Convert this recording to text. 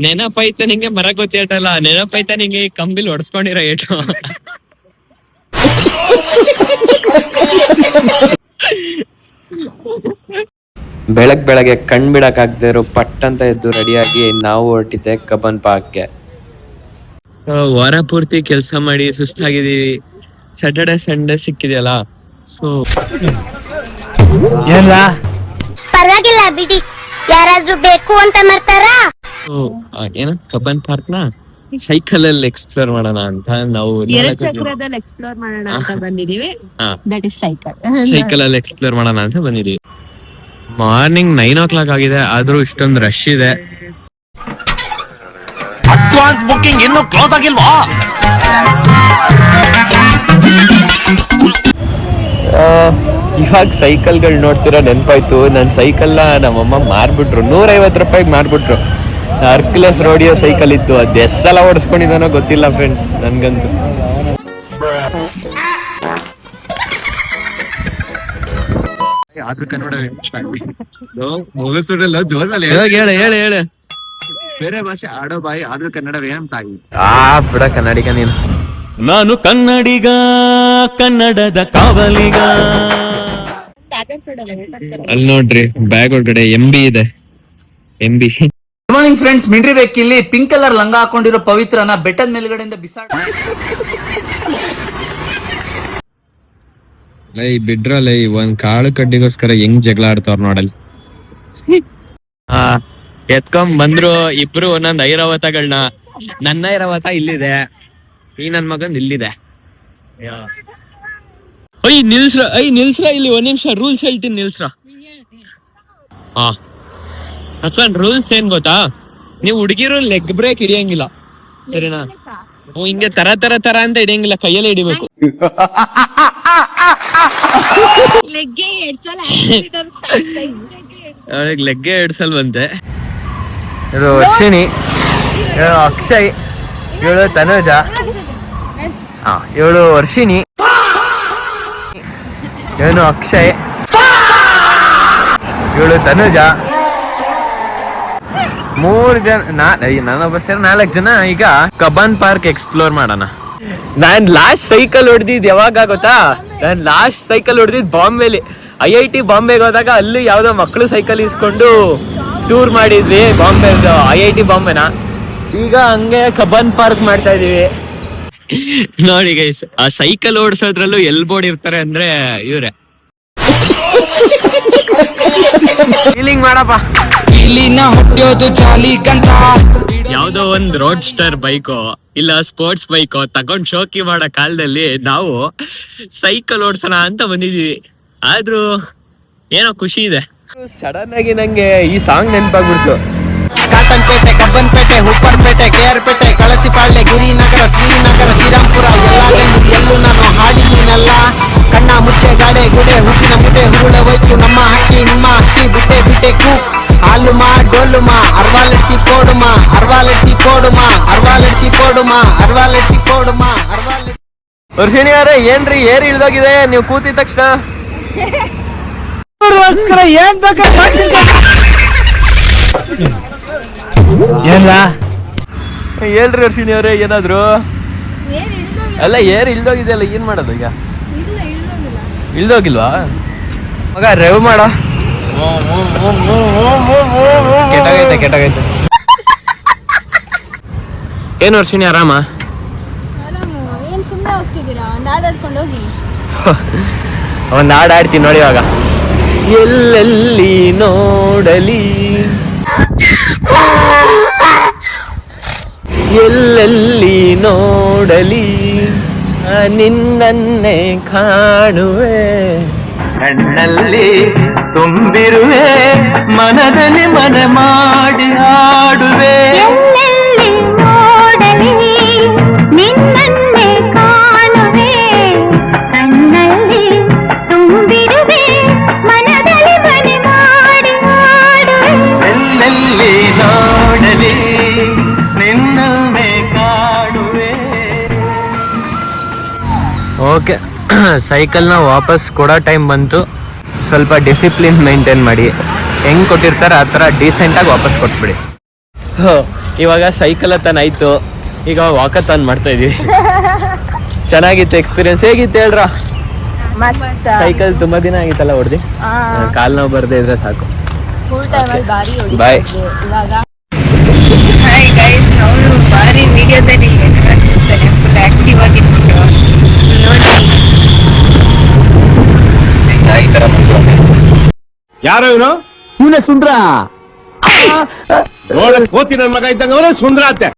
ನೆನಪೈತ ನಿಂಗೆ ಮರ ಗೊತ್ತೇಟಲ್ಲ, ನೆನಪೈತ ನಿಂಗೆ ಕಂಬಿಲ್ ಹೊಡ್ಸ್ಕೊಂಡಿರೋ ಏಟು. ಬೆಳಗ್ಗೆ ಕಣ್ ಬಿಡಕ್ ಆಗದೆ ಇರೋ ಪಟ್ ಅಂತ ಎದ್ದು ರೆಡಿಯಾಗಿ ನಾವು ಹೊರಟಿದ್ದೆ ಕಬ್ಬನ್ ಪಾರ್ಕ್ಗೆ. ವಾರ ಪೂರ್ತಿ ಕೆಲಸ ಮಾಡಿ ಸುಸ್ತಾಗಿದೀವಿ. ಸ್ಯಾಟರ್ಡೆ ಸಂಡೇ ಸಿಕ್ಕಿದೆಯಲ್ಲ, ಸೊ ಪರವಾಗಿಲ್ಲ ಬಿಡಿ, ಯಾರಾದ್ರೂ ಬೇಕು ಅಂತ ಮಾಡ್ತಾರಾ. ಏನ ಕಬ್ಬನ್ ಪಾರ್ಕ್ ನ ಸೈಕಲ್ ಅಲ್ಲಿ ಎಕ್ಸ್ಪ್ಲೋರ್ ಮಾಡೋಣ ಅಂತ ನಾವು ಚಕ್ರದಲ್ಲಿ ಎಕ್ಸ್ಪ್ಲೋರ್ ಮಾಡೋಣ ಅಂತ ಬಂದಿದೀವಿ. ದಟ್ ಇಸ್ ಸೈಕಲ್ ಅಲ್ಲಿ ಎಕ್ಸ್ಪ್ಲೋರ್ ಮಾಡೋಣ ಅಂತ ಬಂದಿದೀವಿ. ಮಾರ್ನಿಂಗ್ 9 o'clock ಆಗಿದೆ, ಆದ್ರೂ ಇಷ್ಟೊಂದು ರಶ್ ಇದೆ. ಅಡ್ವಾನ್ಸ್ ಬುಕಿಂಗ್ ಇನ್ನೂ ಕ್ಲೋಸ್ ಆಗಿಲ್ವಾ? ಇವಾಗ ಸೈಕಲ್ಗಳು ನೋಡ್ತಿರೋ ನೆನಪಾಯ್ತು. ನನ್ನ ಸೈಕಲ್ನ ನಮ್ಮಮ್ಮ ಮಾರ್ಬಿಟ್ರು, 150 ರೂಪಾಯಿಗೆ ಮಾರ್ಬಿಟ್ರು. ಹರ್ಕ್ಯುಲಸ್ ರೋಡಿಯೋ ಸೈಕಲ್ ಇತ್ತು, ಅದು ಎಷ್ಟು ಸಲ ಓಡಿಸ್ಕೊಂಡಿದ್ದಾನೋ ಗೊತ್ತಿಲ್ಲ ಫ್ರೆಂಡ್ಸ್ ನನ್ಗಂತೂ. ಹೇಳು ಬೇರೆ ಭಾಷೆ ಆಡೋ ಬಾಯಿ, ಆದ್ರೂ ಕನ್ನಡವೇ ಅಂತ ಆಗಿ. ಬಿಡ ಕನ್ನಡಿಗ ನೀನು. ನಾನು ಕನ್ನಡಿಗ, ಕನ್ನಡದ ಕಾವಲಿಗ. ಅಲ್ಲಿ ನೋಡ್ರಿ ಬ್ಯಾಗ್ ಒಳಗಡೆ MB ಇದೆ. MB. ಗುಡ್ ಮಾರ್ನಿಂಗ್ ಫ್ರೆಂಡ್ಸ್, ಮಿಂಡ್ರಿ ಬೇಕಿಲ್ಲಿ ಪಿಂಕ್ ಕಲರ್ ಲಂಗ ಹಾಕೊಂಡಿರೋ ಪವಿತ್ರನ ಬೆಟ್ಟದ ಮೇಲ್ಗಡೆಯಿಂದ ಬಿಸಾಡ. ಬಿಡ್ರಲ್ಲ ಒಂದ್ ಕಾಳು ಕಡ್ಡಿಗೋಸ್ಕರ ಹೆಂಗ್ ಜಗಳ ಆಡ್ತಾವ್ರ ನೋಡಲ್ಲಿ. ಎತ್ಕೊಂಡ್ ಬಂದ್ರು ಇಬ್ರು ಒಂದೊಂದ್ ಐರಾವತಗಳನ್ನ. ನನ್ನ ಐರಾವತ ಇಲ್ಲಿದೆ, ಈ ನನ್ ಮಗನ್ ಇಲ್ಲಿದೆ. ನಿಲ್ಸ್ರ ಇಲ್ಲಿ ಒಂದ್ ನಿಮಿಷ ರೂಲ್ಸ್ ಹೇಳ್ತೀನಿ, ನಿಲ್ಸ್ರ. ಅಕ್ಕನ್ ರೂಲ್ಸ್ ಏನ್ ಗೊತ್ತಾ, ನೀವು ಹುಡುಗಿರು ಲೆಗ್ ಬ್ರೇಕ್ ಹಿಡಿಯಂಗಿಲ್ಲ, ಸರಿನಾ? ಹಿಂಗೆ ತರ ಅಂತ ಹಿಡಿಯಂಗಿಲ್ಲ, ಕೈಯಲ್ಲೇ ಹಿಡಿಬೇಕು. ಲೆಗ್ಗೆ 2 ಸಲ ಬಂತೆ. ಇದು ವರ್ಷಿಣಿ, ಅಕ್ಷಯ್, ಇವಳು ತನುಜ, ಇವಳು ವರ್ಷಿಣಿ, ಇವನು ಅಕ್ಷಯ್, ಇವಳು ತನುಜ. 3 ಜನ, ನಾನೊಬ್ಬ ಸೇರಿ 4 ಜನ. ಈಗ ಕಬ್ಬನ್ ಪಾರ್ಕ್ ಎಕ್ಸ್ಪ್ಲೋರ್ ಮಾಡೋಣ. ನಾನ್ ಲಾಸ್ಟ್ ಸೈಕಲ್ ಹೊಡೆದಿದ್ ಯಾವಾಗ ಗೊತ್ತಾ? ನಾನ್ ಲಾಸ್ಟ್ ಸೈಕಲ್ ಹೊಡೆದಿದ್ ಬಾಂಬೆಲಿ, IIT ಬಾಂಬೆಗೆ ಹೋದಾಗ. ಅಲ್ಲಿ ಯಾವ್ದೋ ಮಕ್ಕಳು ಸೈಕಲ್ ಇಸ್ಕೊಂಡು ಟೂರ್ ಮಾಡಿದ್ವಿ, ಬಾಂಬೆ IIT ಬಾಂಬೆನ. ಈಗ ಹಂಗೆ ಕಬ್ಬನ್ ಪಾರ್ಕ್ ಮಾಡ್ತಾ ಇದೀವಿ. ನೋಡಿ ಗೈಸ್, ಆ ಸೈಕಲ್ ಓಡಿಸೋದ್ರಲ್ಲೂ ಎಲ್ಬೋರ್ಡ್ ಇರ್ತಾರೆ ಅಂದ್ರೆ ಇವ್ರೆ. ಫೀಲಿಂಗ್ ಮಾಡಪ್ಪ. ಯಾವ್ದೋ ಒಂದ್ ರೋಡ್ ಸ್ಟಾರ್ ಬೈಕೋ ಇಲ್ಲ ಸ್ಪೋರ್ಟ್ಸ್ ಬೈಕೋ ತಗೊಂಡ್ ಶೋಕಿ ಮಾಡೋ ಕಾಲದಲ್ಲಿ ನಾವು ಸೈಕಲ್ ಓಡ್ಸೋಣ ಅಂತ ಬಂದಿದೀವಿ. ಆದ್ರೂ ಏನೋ ಖುಷಿ ಇದೆ. ಸಡನ್ ಆಗಿ ನಂಗೆ ಈ ಸಾಂಗ್ ನೆನಪಾಗ್ಬಿಡ್ತು. ಕಾಟನ್ ಪೇಟೆ, ಕಬ್ಬನ್ ಪೇಟೆ, ಹುಪ್ಪರ್ ಪೇಟೆ, KR ಪೇಟೆ, ಕಳಸಿಪಾಳ್ಯ, ಗಿರಿನಗರ, ಶ್ರೀನಗರ, ಶ್ರೀರಾಮ್ಪುರ, ಎಲ್ಲೂ ನಾನು ಹಾಡಿನಲ್ಲ. ಕಣ್ಣ ಮುಚ್ಚೆ ಗಾಡೆ ಗುಡೆ, ಹುಟ್ಟಿನ ಮುಟ್ಟೆ ಹುರುಳೆ ಹೋಯ್ತು ನಮ್ಮ ಹಕ್ಕಿ, ನಿಮ್ಮ ಹಕ್ಕಿ ಬಿಟ್ಟೆ ಕೂ. ಹಾಲುಮಾ ಡೋಲುಮಾ ಅರ್ವಾಲೆಟ್ಟಿ ಪೋಡುಮಾ, ಅರ್ವಾಲೆಟ್ಟಿ ಪೋಡುಮಾ, ಅರ್ವಾಲೆಟ್ಟಿ ಪೋಡುಮಾ, ಅರ್ವಾಲೆಟ್ಟಿ ಪೋಡುಮಾ, ಅರ್ವಾಲೆಟ್ಟಿ. ವರ್ಷಿಣಿ ಅವರೇ, ಏನ್ರಿ ಏರ್ ಇಳ್ದೋಗಿದೆ ನೀವು ಕೂತಿದ ತಕ್ಷಣ? ಏನ್ ಹೇಳ್ರಿ ವರ್ಷಿಣಿ ಅವರೇ, ಏನಾದ್ರು ಅಲ್ಲ ಏರ್ ಇಳ್ದೋಗಿದೆಯಲ್ಲ, ಏನ್ ಮಾಡೋದು ಈಗ? ಇಳ್ದೋಗಿಲ್ವಾ ಮಗ? ರೆವ್ ಮಾಡ. ಕೆಟ್ಟಾಗೈತೆ. ಏನ್ ವರ್ಷಿಣಿ ಆರಾಮ? ಏನ್ ಸುಮ್ಮನೆ ಹೋಗ್ತಿದ್ದೀರಾ? ಒಂದ್ ಹಾಡು ಆಡ್ಕೊಂಡು ಹೋಗಿ. ಒಂದ್ ಹಾಡು ಆಡ್ತೀನಿ ನೋಡಿ ಇವಾಗ. ಎಲ್ಲೆಲ್ಲಿ ನೋಡಲಿ, ಎಲ್ಲೆಲ್ಲಿ ನೋಡಲಿ ನಿನ್ನನ್ನೇ ಕಾಣುವೆ, ಕಣ್ಣಲ್ಲಿ ತುಂಬಿರುವೆ, ಮನದಲ್ಲಿ ಮನ ಮಾಡಿ ಆಡುವೆ. ಎಲ್ಲೆಲ್ಲಿ ನೋಡಲಿ ನಿನ್ನನ್ನೇ ಕಾಣುವೆ, ಕಣ್ಣಲ್ಲಿ ತುಂಬಿರುವೆ, ಮನದಲ್ಲಿ ಮನೆ ಮಾಡಿ ಆಡುವೆ. ಎಲ್ಲೆಲ್ಲಿ ನೋಡಲಿ ನಿನ್ನನ್ನೇ ಕಾಡುವೆ. ಓಕೆ, ಸೈಕಲ್ನ ವಾಪಸ್ ಕೊಡೋ ಟೈಮ್ ಬಂತು. ಸ್ವಲ್ಪ ಡಿಸಿಪ್ಲಿನ್ ಮೇಂಟೈನ್ ಮಾಡಿ, ಹೆಂಗೆ ಕೊಟ್ಟಿರ್ತಾರೆ ಆ ಥರ ಡೀಸೆಂಟಾಗಿ ವಾಪಸ್ ಕೊಟ್ಬಿಡಿ. ಇವಾಗ ಸೈಕಲ್ ಹತ್ತನ್ ಆಯ್ತು, ಈಗ ವಾಕಥಾನ್ ಮಾಡ್ತಾ ಇದೀವಿ. ಚೆನ್ನಾಗಿತ್ತು ಎಕ್ಸ್ಪೀರಿಯನ್ಸ್. ಹೇಗಿತ್ತು ಹೇಳ್ರ? ಮಸ್ತ್. ಸೈಕಲ್ ತುಂಬಾ ದಿನ ಆಗಿತ್ತಲ್ಲ ಹೊಡ್ದಿ, ಕಾಲ್ ನೋವು ಬರ್ದೇ ಇದ್ರೆ ಸಾಕು. ಸ್ಕೂಲ್ ಟೈಮಲ್ಲಿ ಬಾರಿ ಬಾಯ್. ಇವಾಗ ಹಾಯ್ ಗೈಸ್, ಅವನು ಬಾರಿ ವಿಡಿಯೋದಲ್ಲಿ ಫುಲ್ ಆಕ್ಟಿವ್ ಆಗಿತ್ತು ನೋಡಿ. ಯಾರೋ ಇವನು? ಇವನೇ ಸುಂದ್ರ. ನೋಡಕ್ ಹೋತಿ ನನ್ ಮಗ ಇದ್ದಂಗ ಅವನೇ ಸುಂದ್ರ ಅಂತೆ.